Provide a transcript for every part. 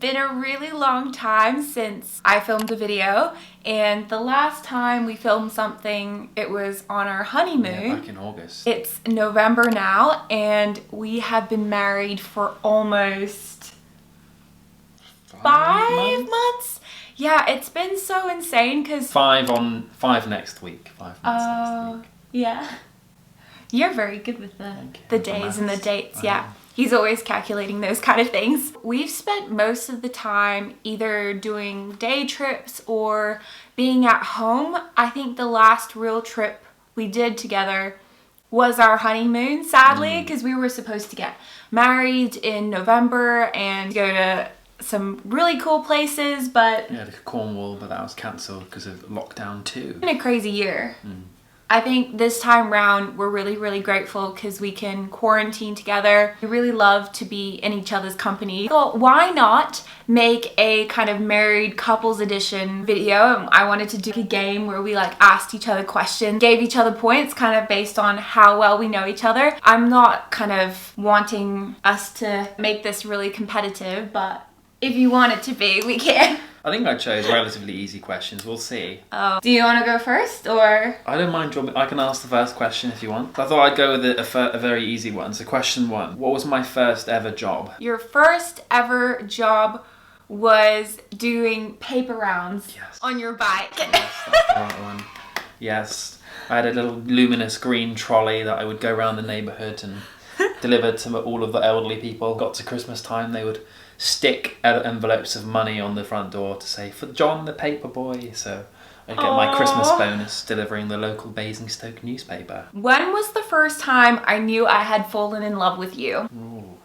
been a really long time since I filmed a video, and the last time we filmed something, it was on our honeymoon. Yeah, back in August. It's November now, and we have been married for almost 5 months? Yeah, it's been so insane because... 5 next week. 5 months next week. Yeah. You're very good with the days and the dates, yeah. He's always calculating those kind of things. We've spent most of the time either doing day trips or being at home. I think the last real trip we did together was our honeymoon, sadly, because we were supposed to get married in November and go to some really cool places, but... Yeah, to Cornwall, but that was cancelled because of lockdown too. It's been a crazy year. I think this time round we're really, really grateful because we can quarantine together. We really love to be in each other's company. So why not make a kind of married couples edition video? I wanted to do a game where we like asked each other questions, gave each other points kind of based on how well we know each other. I'm not kind of wanting us to make this really competitive, but if you want it to be, we can. I think I chose relatively easy questions. We'll see. Oh, do you want to go first, or? I don't mind. I can ask the first question if you want. I thought I'd go with a very easy one. So question 1. What was my first ever job? Your first ever job was doing paper rounds on your bike. Yes, that's the right one. Yes. I had a little luminous green trolley that I would go around the neighbourhood and deliver to all of the elderly people. Got to Christmas time, they would stick envelopes of money on the front door to say, for John the paper boy. So I'd get my Christmas bonus delivering the local Basingstoke newspaper. When was the first time I knew I had fallen in love with you? Ooh.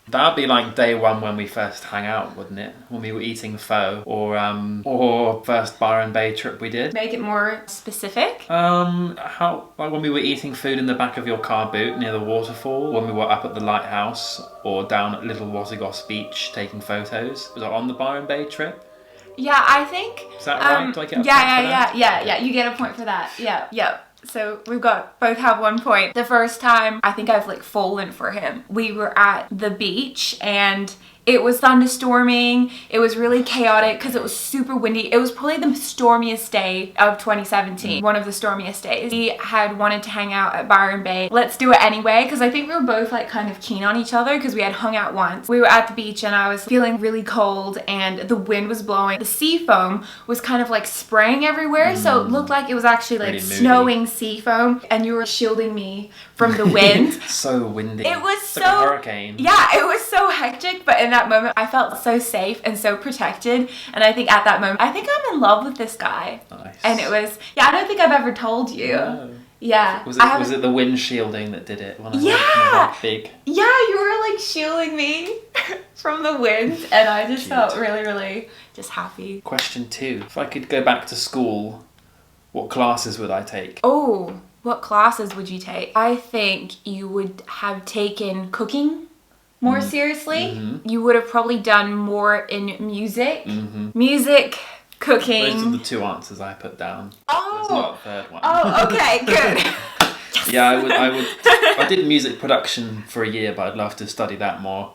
That'd be like day 1 when we first hang out, wouldn't it? When we were eating pho, or first Byron Bay trip we did. Make it more specific. Like when we were eating food in the back of your car boot near the waterfall, when we were up at the lighthouse, or down at Little Watergoss Beach taking photos. Was it on the Byron Bay trip? Yeah, I think. Is that right? Do I get a point for that? Yeah. You get a point for that. Yeah. So we've both have 1 point. The first time I think I've like fallen for him, we were at the beach and it was thunderstorming. It was really chaotic because it was super windy. It was probably the stormiest day of 2017. One of the stormiest days. He had wanted to hang out at Byron Bay. Let's do it anyway, because I think we were both like kind of keen on each other because we had hung out once. We were at the beach and I was feeling really cold and the wind was blowing. The sea foam was kind of like spraying everywhere. So it looked like it was actually like really snowing sea foam, and you were shielding me from the wind. So windy. It was it's like a hurricane. Yeah, it was so hectic, but in that moment I felt so safe and so protected, and I think at that moment I think I'm in love with this guy. Nice. And it was, I don't think I've ever told you. No. Yeah. Was it the wind shielding that did it? Big. Yeah, you were like shielding me from the wind, and I just felt really, really just happy. Question 2. If I could go back to school, what classes would I take? Oh, what classes would you take? I think you would have taken cooking more seriously. You would have probably done more in music. Music, cooking. Those are the 2 answers I put down. Oh. There's not a third one. Oh, okay, good. Yes. Yeah, I did music production for a year, but I'd love to study that more.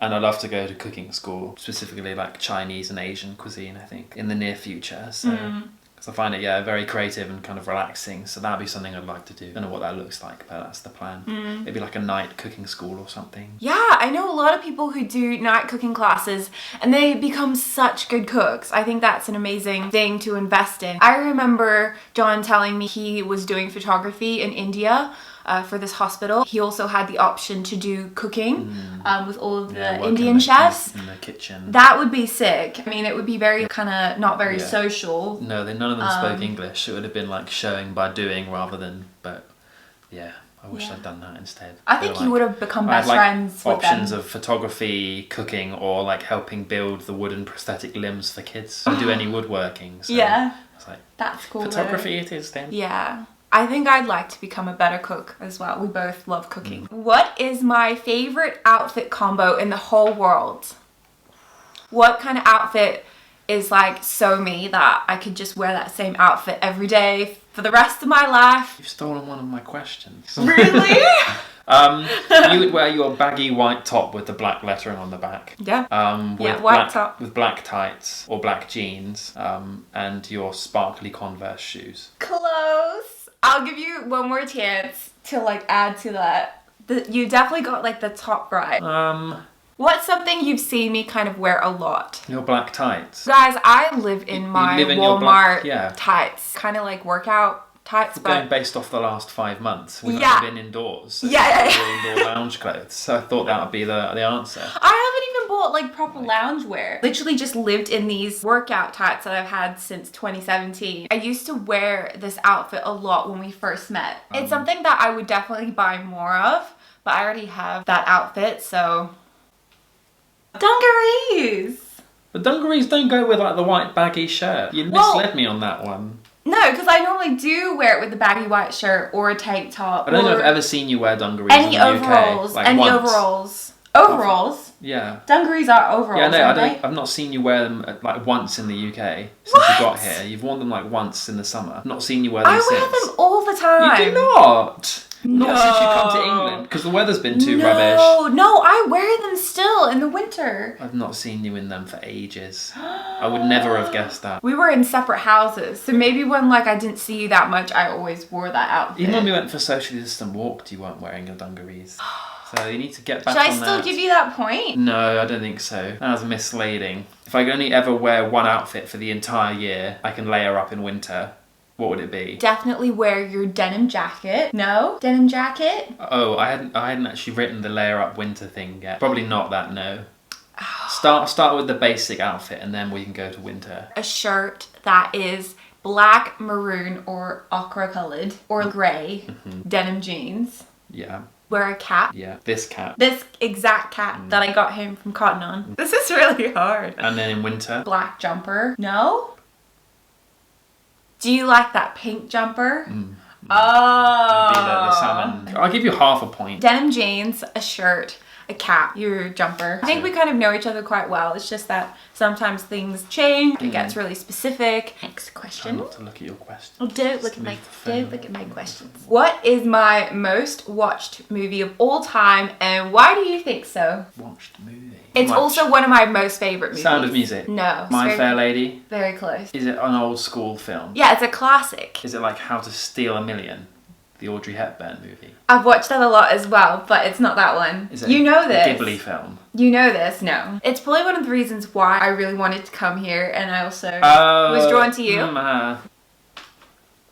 And I'd love to go to cooking school, specifically like Chinese and Asian cuisine, I think, in the near future. So. So I find it, very creative and kind of relaxing. So that'd be something I'd like to do. I don't know what that looks like, but that's the plan. Maybe like a night cooking school or something. Yeah, I know a lot of people who do night cooking classes and they become such good cooks. I think that's an amazing thing to invest in. I remember John telling me he was doing photography in India for this hospital. He also had the option to do cooking with all of the Indian chefs. In the kitchen. That would be sick. I mean, it would be very kind of not very social. No, none of them spoke English. It would have been like showing by doing rather than, but yeah. I wish I'd done that instead. I think you would have become best friends with options them. of photography, cooking, or like helping build the wooden prosthetic limbs for kids. I do any woodworking. So yeah. It's like, that's cool. Photography it is then. Yeah. I think I'd like to become a better cook as well. We both love cooking. What is my favorite outfit combo in the whole world? What kind of outfit is like so me that I could just wear that same outfit every day for the rest of my life? You've stolen one of my questions. Really? You would wear your baggy white top with the black lettering on the back. Yeah. With white top. With black tights or black jeans, and your sparkly Converse shoes. Close. I'll give you one more chance to like add to that. You definitely got like the top right. What's something you've seen me kind of wear a lot? Your black tights. Guys, I live in my live in your Walmart yeah. tights. Kind of like workout tights, Going but... based off the last 5 months. We've Yeah. only been indoors. So Yeah. Indoor lounge clothes. So I thought that would be the answer. I haven't even bought like proper loungewear. Literally just lived in these workout tights that I've had since 2017. I used to wear this outfit a lot when we first met. It's something that I would definitely buy more of, but I already have that outfit, so... Dungarees! But dungarees don't go with like the white baggy shirt. You misled me on that one. No, because I normally do wear it with a baggy white shirt or a tank top. I don't know if I've ever seen you wear dungarees any in the overalls, UK. Like any once. Overalls. Overalls? Yeah. Dungarees are overalls, Yeah, no, aren't they? I've not seen you wear them like once in the UK since you got here. You've worn them like once in the summer. I've not seen you wear them since. I wear them all the time. You do not. No. Not since you come to England, because the weather's been too rubbish. No, I wear them still in the winter. I've not seen you in them for ages. I would never have guessed that. We were in separate houses, so maybe when like I didn't see you that much, I always wore that outfit. Even when we went for socially distant walks, you weren't wearing your dungarees. So you need to get back Should on I still that. give you that point? No, I don't think so. That was misleading. If I could only ever wear one outfit for the entire year, I can layer up in winter. What would it be? Definitely wear your denim jacket. No? Denim jacket? Oh, I hadn't actually written the layer up winter thing yet. Probably not that, no. Start with the basic outfit and then we can go to winter. A shirt that is black, maroon, or ochre coloured, or grey, denim jeans. Yeah. Wear a cap. Yeah. This cap. This exact cap that I got home from Cotton On. This is really hard. And then in winter? Black jumper. No? Do you like that pink jumper? Oh. It'd be the salmon. I'll give you half a point. Denim jeans, a shirt, a cap, your jumper. I think we kind of know each other quite well. It's just that sometimes things change. It gets really specific. Next Try question. not to look at your question. Oh, don't look Just at move the phone. my questions. What is my most watched movie of all time, and why do you think so? Watched movie. It's Much. also one of my most favorite movies. Sound of Music. No. My very- Fair Lady. Very close. Is it an old school film? Yeah, it's a classic. Is it like How to Steal a Million? The Audrey Hepburn movie. I've watched that a lot as well, but it's not that one. Is it You know a this. Ghibli film? You know this, no. It's probably one of the reasons why I really wanted to come here, and I also Oh, was drawn to you.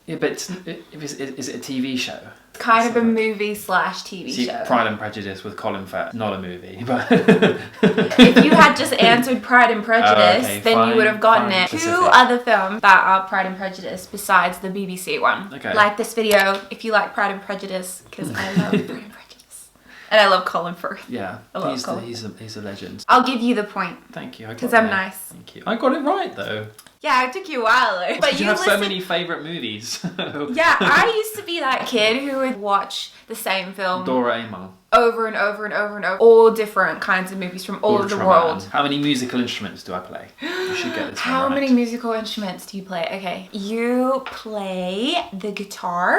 Yeah, but is it a TV show? It's kind of a movie / TV See, show. Pride and Prejudice with Colin Firth. Not a movie, but... If you had just answered Pride and Prejudice, okay, then fine, you would have gotten fine. it. Specific. 2 other films that are Pride and Prejudice besides the BBC one. Okay. Like this video if you like Pride and Prejudice, because I love Pride and Prejudice. And I love Colin Firth. Yeah, I love he's Colin. he's a legend. I'll give you the point. Thank you. Because I'm nice. Thank you. I got it right though. Yeah, it took you a while though. But you have so many favourite movies. Yeah, I used to be that kid who would watch the same film Doraemon. over and over and over and over. All different kinds of movies from all over the Ultraman. world. How many musical instruments do I play? You should get this How one right. many musical instruments do you play? Okay. You play the guitar,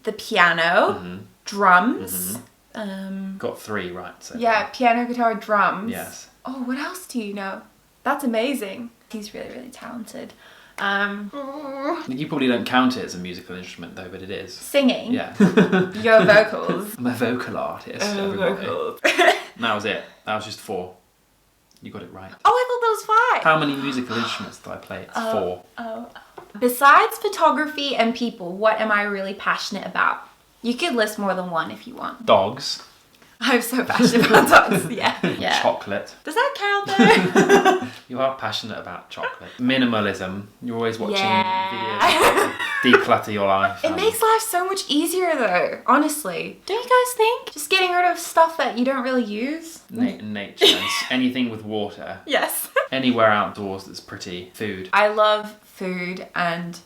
the piano, drums. Got 3 right. So Yeah, far. piano, guitar, drums. Yes. Oh, what else do you know? That's amazing. He's really, really talented. You probably don't count it as a musical instrument though, but it is. Singing. Yeah. Your vocals. I'm a vocal artist. everybody. Vocals. That was it. That was just 4. You got it right. Oh, I thought that was 5. How many musical instruments do I play? It's 4. Besides photography and people, what am I really passionate about? You could list more than one if you want. Dogs. I'm so passionate about dogs. Yeah. Chocolate. Does that count though? You are passionate about chocolate. Minimalism. You're always watching Yeah. videos to declutter your life. It makes life so much easier though, honestly. Don't you guys think? Just getting rid of stuff that you don't really use? Nature and anything with water. Yes. Anywhere outdoors that's pretty. Food. I love food and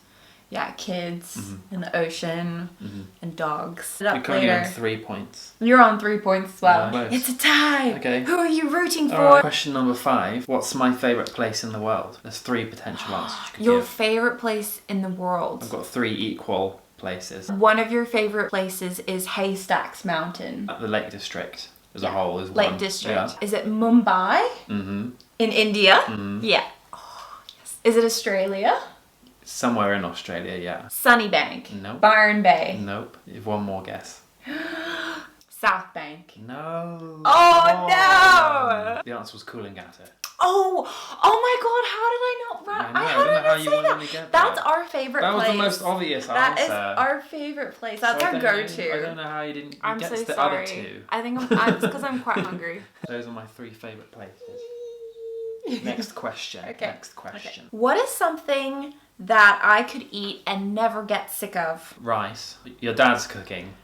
kids and the ocean and dogs. You're currently on 3 points. You're on 3 points as well. Yeah, It's a tie. Okay. Who are you rooting for? Alright, question number 5. What's my favourite place in the world? There's 3 potential answers you could Your give. favourite place in the world? I've got 3 equal places. One of your favorite places is Haystacks Mountain. The Lake District as a whole is Lake one. District. Yeah. Is it Mumbai? Mm-hmm. In India? Mm-hmm. Yeah. Oh, yes. Is it Australia? Somewhere in Australia, yeah. Sunnybank? Nope. Byron Bay? Nope. One more guess. South Bank? No. Oh, no! The answer was Coolangatta. Oh my god, how did I not run? I don't know how you were going to get That's that. our favorite That was place. the most obvious That answer. is our favorite place. That's So our go-to. I don't know how you didn't I'm get so the sorry. other two. I think it's because I'm quite hungry. Those are my 3 favourite places. Next question. Okay. Next question. What is something that I could eat and never get sick of? Rice. Your dad's cooking.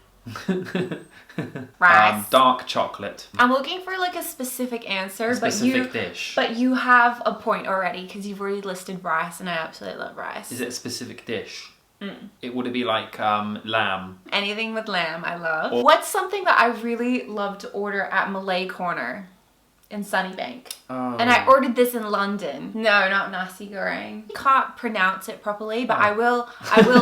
Rice. Dark chocolate. I'm looking for like a specific answer, Specific dish. but you have a point already because you've already listed rice, and I absolutely love rice. Is it a specific dish? Would it be like lamb? Anything with lamb, I love. What's something that I really love to order at Malay Corner in Sunnybank? Oh. And I ordered this in London. No, not nasi goreng. Can't pronounce it properly, but I will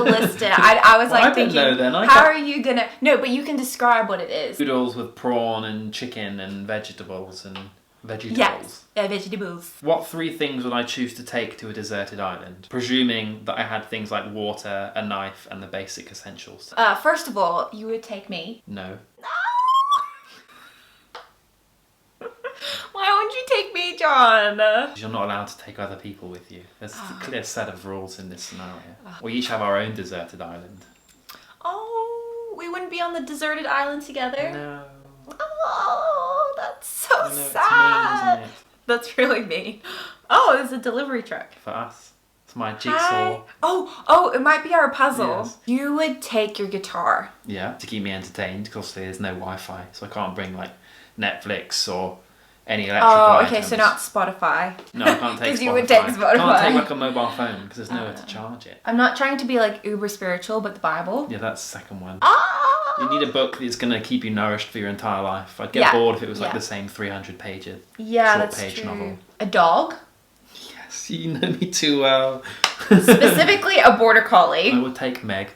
list it. I was Well, like I didn't thinking, know then. how are you gonna? No, but you can describe what it is. Noodles with prawn and chicken and vegetables and vegetables. Yes, vegetables. What 3 things would I choose to take to a deserted island? Presuming that I had things like water, a knife, and the basic essentials. First of all, you would take me. No. Why wouldn't you take me, John? You're not allowed to take other people with you. There's a clear set of rules in this scenario. We each have our own deserted island. Oh, we wouldn't be on the deserted island together? No. Oh, that's so I know, it's sad. mean, isn't it? That's really mean. Oh, there's a delivery truck. For us. It's my jigsaw. Hi. Oh, it might be our puzzle. Yes. You would take your guitar. Yeah, to keep me entertained, because obviously there's no Wi-Fi, so I can't bring like Netflix or any electrical Okay, items. so not Spotify. No, I can't take Spotify. Because you would take Spotify. Can't take like a mobile phone because there's nowhere to charge it. I'm not trying to be like uber spiritual, but the Bible. Yeah, that's the second one. Ah! You need a book that's going to keep you nourished for your entire life. I'd get bored if it was like the same 300 pages. Yeah, short that's page true. novel. A dog? Yes, you know me too well. Specifically a border collie. I would take Meg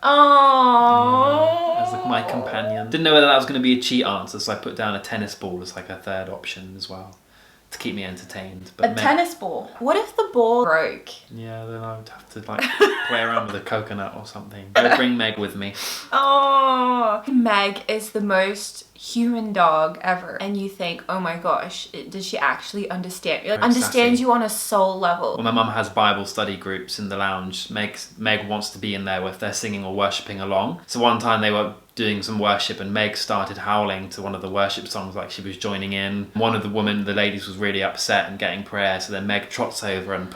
Oh. as like my companion. Didn't know whether that was going to be a cheat answer, so I put down a tennis ball as like a third option as well to keep me entertained. But A tennis ball. What if the ball broke? Yeah, then I would have to like play around with a coconut or something. I would bring Meg with me. Oh, Meg is the most human dog ever, and you think, oh my gosh, does she actually understand? Like, understands you on a soul level. Well, my mum has Bible study groups in the lounge. Meg wants to be in there if they're singing or worshipping along. So one time they were doing some worship and Meg started howling to one of the worship songs like she was joining in. One of the ladies was really upset and getting prayer, so then Meg trots over and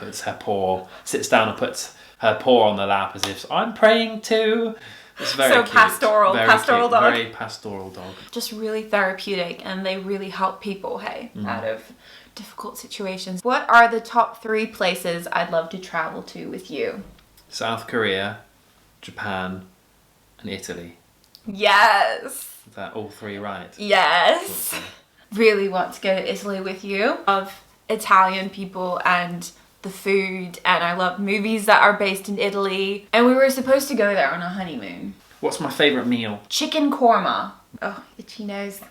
sits down and puts her paw on the lap as if, I'm praying too. It's very cute. Pastoral Very dog. Very pastoral dog. Just really therapeutic, and they really help people, out of difficult situations. What are the top 3 places I'd love to travel to with you? South Korea, Japan, and Italy. Yes. Is that all 3 right? Yes. Okay. Really want to go to Italy with you. Of Italian people and the food, and I love movies that are based in Italy. And we were supposed to go there on a honeymoon. What's my favourite meal? Chicken korma. Oh, itchy nose.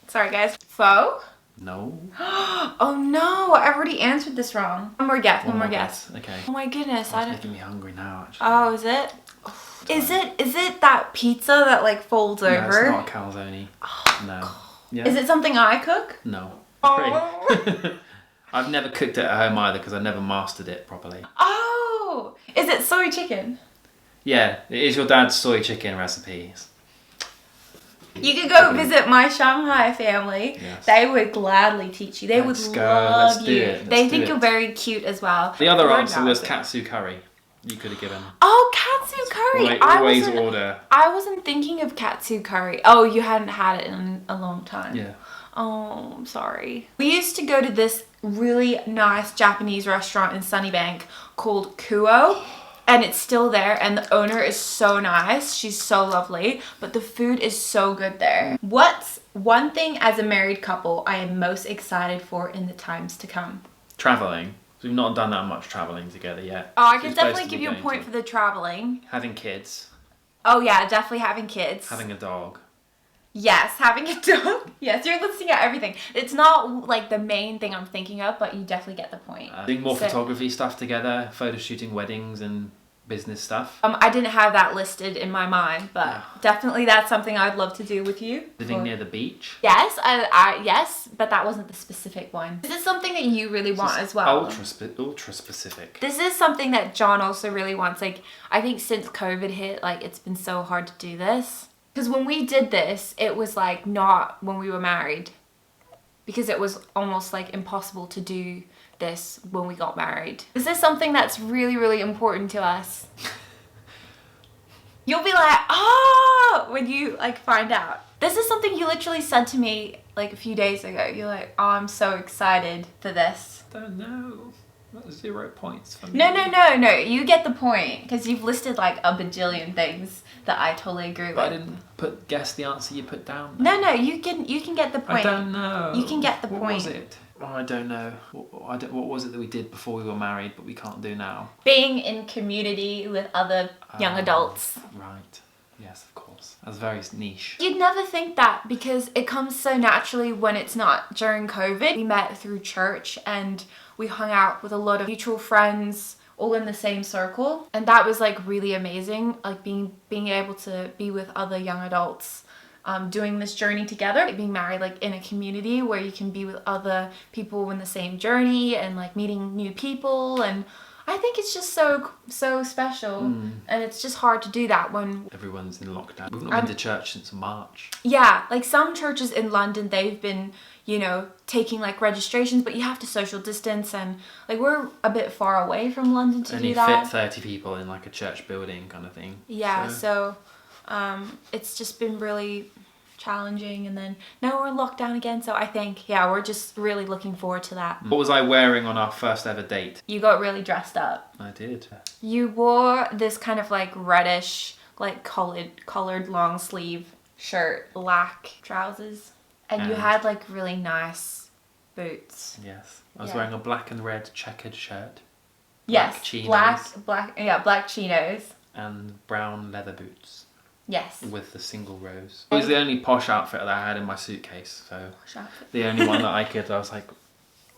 Sorry guys. Pho? No. Oh no, I already answered this wrong. One more guess. Okay. Oh my goodness, It's making me hungry now, actually. Oh, is it? Is it that pizza that like folds No, over? it's not a calzone. No. Yeah. Is it something I cook? No. Oh. I've never cooked it at home either because I never mastered it properly. Oh, is it soy chicken? Yeah, it is your dad's soy chicken recipe. You could go visit my Shanghai family. Yes. They would gladly teach you. They Let's would go. love Let's do you. it. They Let's think do you're it. very cute as well. The other Or answer was not. katsu curry. You could have given. Oh, katsu curry. Always order. I wasn't thinking of katsu curry. Oh, you hadn't had it in a long time. Yeah. Oh, I'm sorry. We used to go to this really nice Japanese restaurant in Sunnybank called Kuo, and it's still there, and the owner is so nice. She's so lovely, but the food is so good there. What's one thing as a married couple I am most excited for in the times to come? Travelling. We've not done that much travelling together yet. Oh, I We're can supposed definitely to give be you a going point to. for the traveling. Having kids. Oh yeah, definitely having kids. Having a dog. Yes, having a dog. Yes, you're listing out everything. It's not like the main thing I'm thinking of, but you definitely get the point. Doing more photography stuff together, photo shooting weddings and business stuff. I didn't have that listed in my mind, but definitely that's something I'd love to do with you. Living near the beach. Yes, yes, but that wasn't the specific one. This is something that you really want as well. Ultra specific. This is something that John also really wants. Like, I think since COVID hit, like, it's been so hard to do this. Because when we did this, it was like not when we were married. Because it was almost like impossible to do this when we got married. This is something that's really, really important to us. You'll be like, oh, when you like find out. This is something you literally said to me like a few days ago. You're like, oh, I'm so excited for this. Don't know. That's 0 points for me. No. You get the point. Because you've listed like a bajillion things that I totally agree with. But I didn't guess the answer you put down. No, you can get the point. I don't know. You can get the point. What was it? Oh, I don't know. What was it that we did before we were married but we can't do now? Being in community with other young adults. Right. Yes, of course. That's very niche. You'd never think that because it comes so naturally when it's not. During COVID, we met through church and we hung out with a lot of mutual friends all in the same circle. And that was like really amazing, like being able to be with other young adults. Doing this journey together, like being married like in a community where you can be with other people in the same journey and like meeting new people, and I think it's just so special. And it's just hard to do that when everyone's in lockdown. We've not been to church since March. Yeah, like some churches in London, they've been, you know, taking like registrations, but you have to social distance, and like we're a bit far away from London to do that. Only fit 30 people in like a church building kind of thing. Yeah, so it's just been really challenging, and then now we're in lockdown again, so I think we're just really looking forward to that. What was I wearing on our first ever date? You got really dressed up. I did. You wore this kind of like reddish, like collared long sleeve shirt, black trousers, and you had like really nice boots. Yes, I was wearing a black and red checkered shirt. Yes, chinos, black chinos and brown leather boots. Yes. With the single rose. It was the only posh outfit that I had in my suitcase, so the only one that I was like,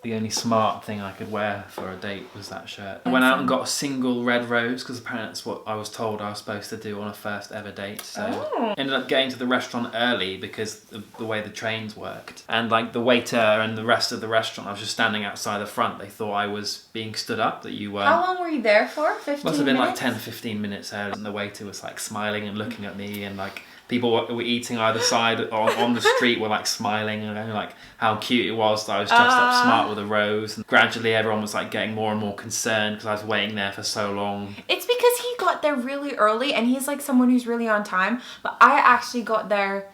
the only smart thing I could wear for a date was that shirt. I went out and got a single red rose because apparently that's what I was told I was supposed to do on a first ever date. So ended up getting to the restaurant early because of the way the trains worked. And like the waiter and the rest of the restaurant, I was just standing outside the front. They thought I was being stood up, that you were. How long were you there for? 15 Must have been minutes? like 10-15 minutes early. And the waiter was like smiling and looking at me, and like people were eating either side on the street were like smiling and like how cute it was that I was dressed up smart with a rose. And gradually everyone was like getting more and more concerned because I was waiting there for so long. It's because he got there really early and he's like someone who's really on time, but I actually got there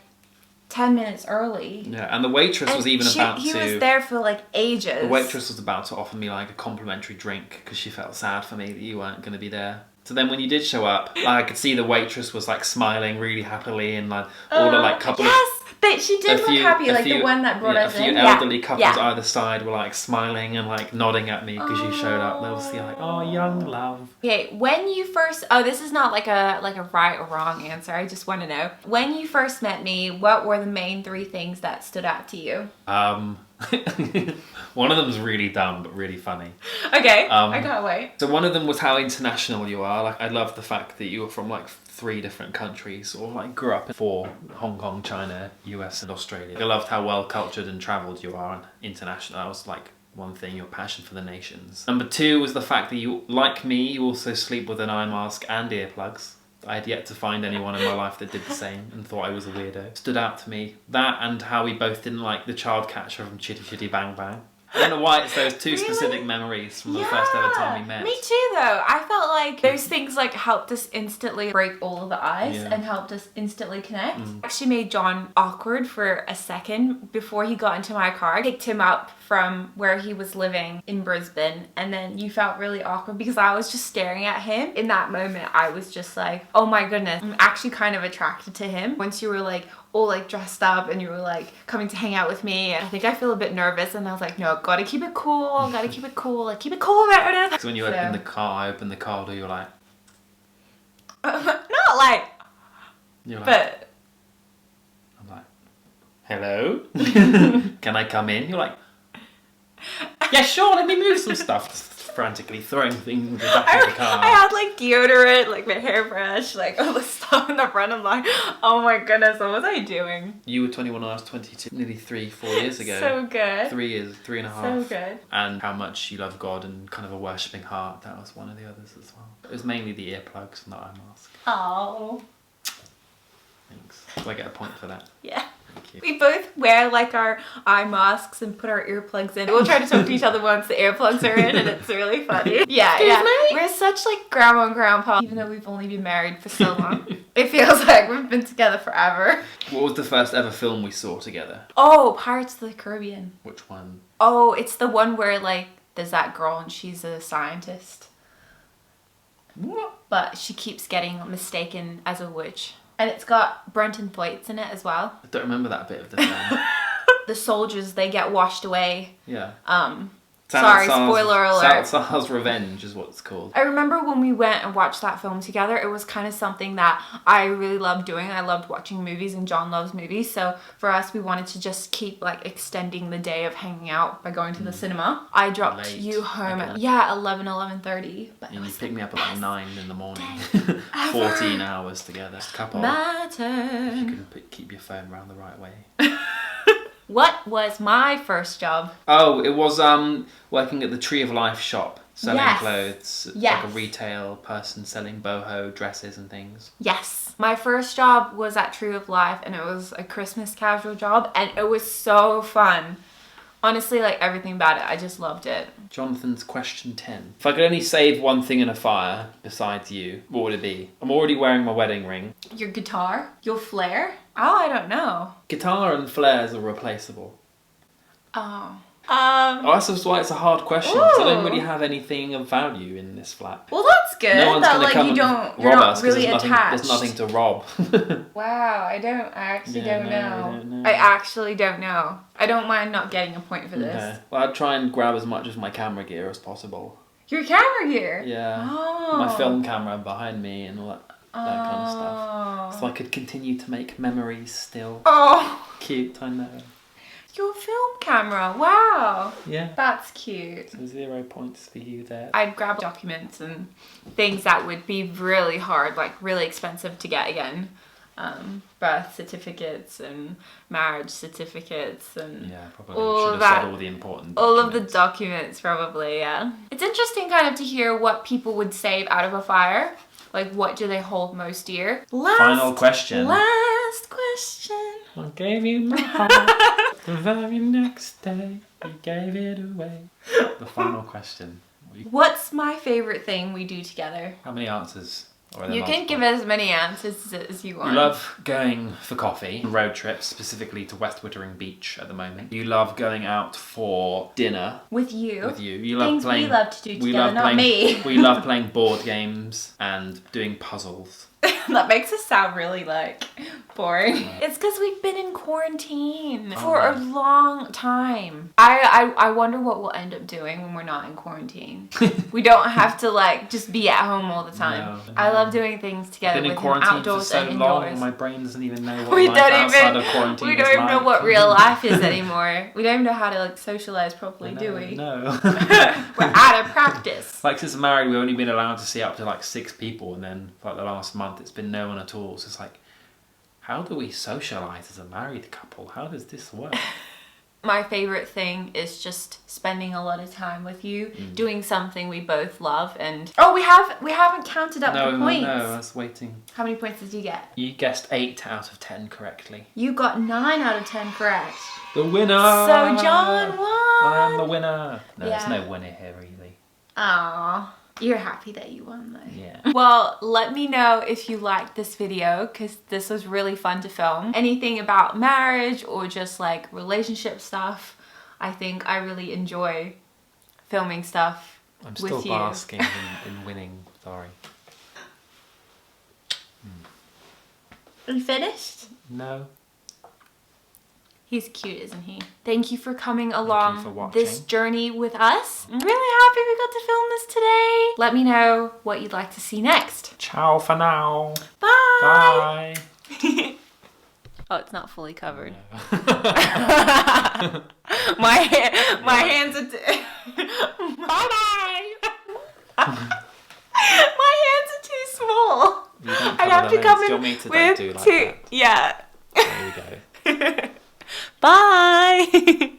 10 minutes early. Yeah, and the waitress was even about to... He was there for like ages. The waitress was about to offer me like a complimentary drink because she felt sad for me that you weren't going to be there. So then when you did show up, I could see the waitress was like smiling really happily, and like all the like couple but she did look happy, like the one that brought us in. A few elderly couples either side were like smiling and like nodding at me because you showed up. They were like, oh, young love. Okay, when you first, this is not like a right or wrong answer. I just want to know. When you first met me, what were the main 3 things that stood out to you? One of them's really dumb but really funny. Okay, I can't wait. So one of them was how international you are. Like I love the fact that you were from like 3 different countries, or like grew up in 4: Hong Kong, China, US and Australia. I loved how well cultured and travelled you are and international. That was like one thing, your passion for the nations. Number 2 was the fact that you, like me, you also sleep with an eye mask and earplugs. I had yet to find anyone in my life that did the same and thought I was a weirdo. Stood out to me. That and how we both didn't like the child catcher from Chitty Chitty Bang Bang. I don't know why it's those 2 specific memories from the first ever time we met. Me too though. I felt like those things like helped us instantly break all of the ice and helped us instantly connect. Actually made John awkward for a second before he got into my car. I picked him up from where he was living in Brisbane, and then you felt really awkward because I was just staring at him. In that moment I was just like, oh my goodness, I'm actually kind of attracted to him. Once you were like all like dressed up and you were like coming to hang out with me, and I think I feel a bit nervous, and I was like, no, gotta keep it cool, like keep it cool Meredith. So when you opened the car, I opened the car door, you were like... not like... You're like, But I'm like, hello? Can I come in? You're like, yeah, sure, let me move some stuff. Just frantically throwing things into the back of the car. I had like deodorant, like my hairbrush, like all the stuff in the front. I'm like, oh my goodness, what was I doing? You were 21 when I was 22, nearly 3-4 years ago. So good. 3 years, 3.5. So good. And how much you love God and kind of a worshipping heart. That was one of the others as well. It was mainly the earplugs and the eye mask. Oh. Thanks. Do I get a point for that? Yeah. Thank you. We both wear like our eye masks and put our earplugs in. We'll try to talk to each other once the earplugs are in, and it's really funny. Yeah. We're such like grandma and grandpa, even though we've only been married for so long. It feels like we've been together forever. What was the first ever film we saw together? Oh, Pirates of the Caribbean. Which one? Oh, it's the one where like there's that girl and she's a scientist, What? but she keeps getting mistaken as a witch. And it's got Brenton Thwaites in it as well. I don't remember that bit of the film. The soldiers, they get washed away. Yeah. Sorry, spoiler alert. Salazar's Revenge is what it's called. I remember when we went and watched that film together, it was kind of something that I really loved doing. I loved watching movies and John loves movies. So for us, we wanted to just keep like extending the day of hanging out by going to the cinema. I dropped Late. you home at, Okay. 11:30. But And it you was picked me up at like 9 in the morning. ever. 14 hours together. Just a couple. My If turn. you couldn't keep your phone around the right way. What was my first job? Oh, it was working at the Tree of Life shop, selling Yes. clothes. Yes. Like a retail person selling boho dresses and things. Yes. My first job was at Tree of Life, and it was a Christmas casual job, and it was so fun. Honestly, like everything about it, I just loved it. Jonathan's question 10. If I could only save one thing in a fire besides you, what would it be? I'm already wearing my wedding ring. Your guitar? Your flare? Oh, I don't know. Guitar and flares are replaceable. Oh. Oh, that's why it's a hard question, because I don't Ooh. really have anything of value in this flat. Well, that's good. No one's that going like to come you and don't, you're rob not us, because really attached. there's nothing to rob. Wow, I actually Yeah, don't no, know. I don't know. I actually don't know. I don't mind not getting a point for this. Okay. Well, I'd try and grab as much of my camera gear as possible. Your camera gear? Yeah. Oh. My film camera behind me and all that kind of stuff. Oh. So I could continue to make memories still. Oh. Cute, I know. Your film camera. Wow. Yeah. That's cute. So 0 points for you there. I'd grab documents and things that would be really hard, like really expensive to get again. Birth certificates and marriage certificates and Yeah, probably all should have that- said all the important all of the documents. documents, probably, yeah. It's interesting kind of to hear what people would save out of a fire. Like, what do they hold most dear? Final question. Last question. I gave you my heart. The very next day, you gave it away. The final question. What's my favorite thing we do together? How many answers? Or are there You can multiple? give as many answers as you want. You love going for coffee, road trips, specifically to West Wittering Beach at the moment. You love going out for dinner with you. with you. You love Things playing. we love to do we together, love not playing, me. We love playing board games and doing puzzles. That makes us sound really like boring. It's because we've been in quarantine for a long time. I wonder what we'll end up doing when we're not in quarantine. We don't have to like just be at home all the time. No. I love doing things together I've been in with him quarantine for outdoors so and long, indoors. my brain doesn't even know what We life don't outside even of quarantine we is don't even know like. what real life is anymore. We don't even know how to like socialize properly, do we? No. We're out of practice. Like since married, we've only been allowed to see up to like 6 people, and then for like the last month, it's been no one at all. So it's like, how do we socialise as a married couple? How does this work? My favorite thing is just spending a lot of time with you, doing something we both love, and we haven't counted up the points. No, I was waiting. How many points did you get? You guessed 8 out of 10 correctly. You got 9 out of 10 correct. The winner! So John won! I am the winner! No, there's Yeah. no winner here, really. Aww. You're happy that you won though. Yeah. Well, let me know if you liked this video, because this was really fun to film. Anything about marriage or just like relationship stuff, I think I really enjoy filming stuff I'm with still you. basking in winning. Sorry. You finished? No. He's cute, isn't he? Thank you for coming for along watching. this journey with us. I'm really happy we got to film this today. Let me know what you'd like to see next. Ciao for now. Bye! Bye. Oh, it's not fully covered. No. my hands are bye-bye. My hands are too small. I'd have to come in with do like two. that? Yeah. There we go. Bye.